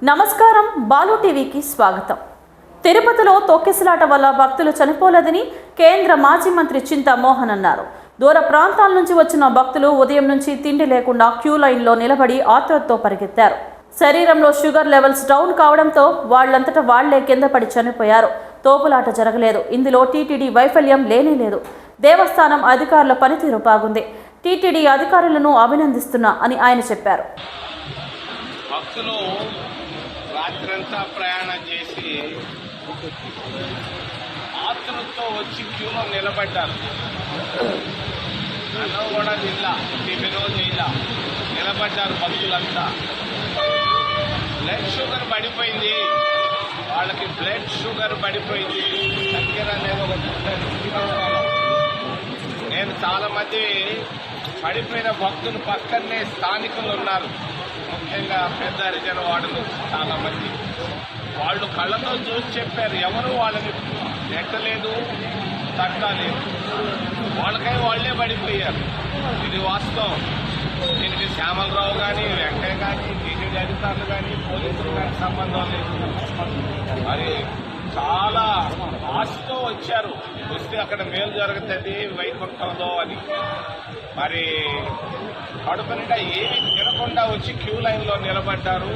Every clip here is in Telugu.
నమస్కారం, బాలు టీవీకి స్వాగతం. తిరుపతిలో తొక్కిసలాట వల్ల భక్తులు చనిపోలేదని కేంద్ర మాజీ మంత్రి చింతా మోహన్ అన్నారు. దూర ప్రాంతాల నుంచి వచ్చిన భక్తులు ఉదయం నుంచి తిండి లేకుండా క్యూ లైన్లో నిలబడి ఆత్రుతతో పరిగెత్తారు. శరీరంలో షుగర్ లెవెల్స్ డౌన్ కావడంతో వాళ్లంతటా వాళ్లే కింద పడి చనిపోయారు. తోపులాట జరగలేదు. ఇందులో టీటీడీ వైఫల్యం లేనేలేదు. దేవస్థానం అధికారుల పనితీరు బాగుంది. టీటీడీ అధికారులను అభినందిస్తున్నా అని ఆయన చెప్పారు. రాత్రంతా ప్రయాణం చేసి ఆతృతో వచ్చి క్యూలో నిలబడ్డారు. అన్నం కూడా జిల్లా టిఫినో జిల్లా నిలబడ్డారు భక్తులంతా. బ్లడ్ షుగర్ పడిపోయింది, వాళ్ళకి బ్లడ్ షుగర్ పడిపోయింది. దగ్గర అనేది ఒక నేను చాలా మంది పడిపోయిన భక్తులు పక్కనే స్థానికులు ఉన్నారు. ముఖ్యంగా పెద్ద హరిజన వార్డులు చాలా మంది వాళ్ళు కళ్ళతో చూసి చెప్పారు. ఎవరు వాళ్ళని నెట్టలేదు, తట్టలేదు. వాళ్ళకై వాళ్లే పడిపోయారు. ఇది వాస్తవం. దీనికి శ్యామలరావు కానీ, వెంకయ్య కానీ, టీటీడీ అధికారులు కానీ, పోలీసులు కానీ సంబంధం లేదు. మరి చాలా ఆశతో వచ్చారు. వస్తే అక్కడ మేలు జరుగుతుంది వైకుంఠంలో అని. మరి కడుపు నిండా ఏమి తినకుండా వచ్చి క్యూ లైన్లో నిలబడ్డారు.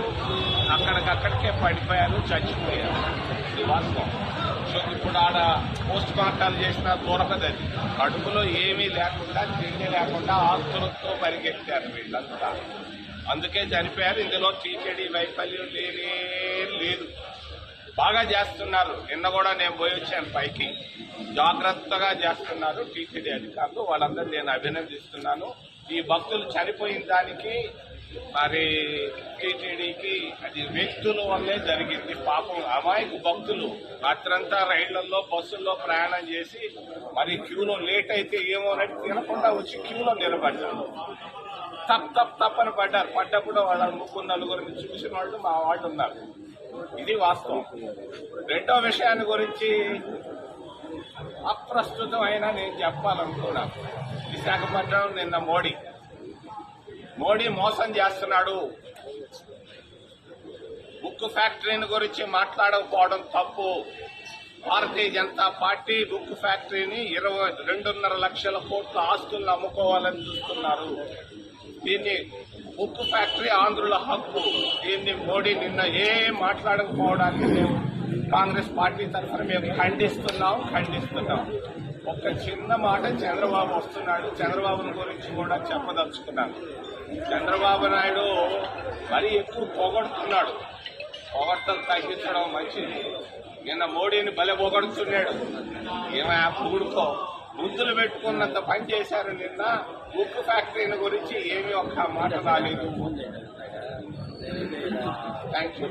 అక్కడికక్కడికే పడిపోయారు, చచ్చిపోయారు. ఇది వాస్తవం. సో ఇప్పుడు ఆడ పోస్ట్ మార్టాలు చేసినా దొరకదు. అది కడుపులో ఏమీ లేకుండా, తిండి లేకుండా ఆస్తులతో పరిగెత్తారు వీళ్ళంతా. అందుకే చనిపోయారు. ఇందులో టీటీడీ వైఫల్యం లేదు. బాగా చేస్తున్నారు. నిన్న కూడా నేను పోయి వచ్చాను పైకి. జాగ్రత్తగా చేస్తున్నారు టీటీడీ అధికారులు. వాళ్ళందరూ నేను అభినందిస్తున్నాను. ఈ భక్తులు చనిపోయిన దానికి మరి టీటీడీకి అది వ్యక్తుల వల్లే జరిగింది. పాపం అమాయకు భక్తులు రాత్రంతా రైళ్లలో, బస్సుల్లో ప్రయాణం చేసి మరి క్యూలో లేట్ అయితే ఏమోనట్టు తినకుండా వచ్చి క్యూలో నిలబడ్డారు. తప్పని పడ్డారు. పడ్డప్పుడు వాళ్ళ ముగ్గురు నలుగురిని చూసిన వాళ్ళు మా వాళ్ళు ఉన్నారు. ఇది వాస్తవం. రెండో విషయాన్ని గురించి అప్రస్తుతం అయినా నేను చెప్పాలనుకున్నాను. విశాఖపట్నం నిన్న మోడీ మోసం చేస్తున్నాడు. ఉక్కు ఫ్యాక్టరీని గురించి మాట్లాడకపోవడం తప్పు. భారతీయ జనతా పార్టీ ఉక్కు ఫ్యాక్టరీని 2.5 లక్షల కోట్ల ఆస్తులను అమ్ముకోవాలని చూస్తున్నారు. దీన్ని ఉక్కు ఫ్యాక్టరీ ఆంధ్రుల హక్కు. దీన్ని మోడీ నిన్న ఏం మాట్లాడకపోవడానికి మేము కాంగ్రెస్ పార్టీ తరఫున మేము ఖండిస్తున్నాం. ఒక చిన్న మాట, చంద్రబాబు వస్తున్నాడు. చంద్రబాబుని గురించి కూడా చెప్పదలుచుకున్నాను. చంద్రబాబు నాయుడు మరీ ఎక్కువ పొగడుతున్నాడు. పొగడ్తలు తగ్గించడం మంచిది. నిన్న మోడీని భలే పొగడుతున్నాడు. ఏమో పూడుకో ముద్దులు పెట్టుకున్నంత పని చేశారు. నిన్న ఉక్కు ఫ్యాక్టరీని గురించి ఏమీ ఒక్క మాట రాలేదు. Thank you.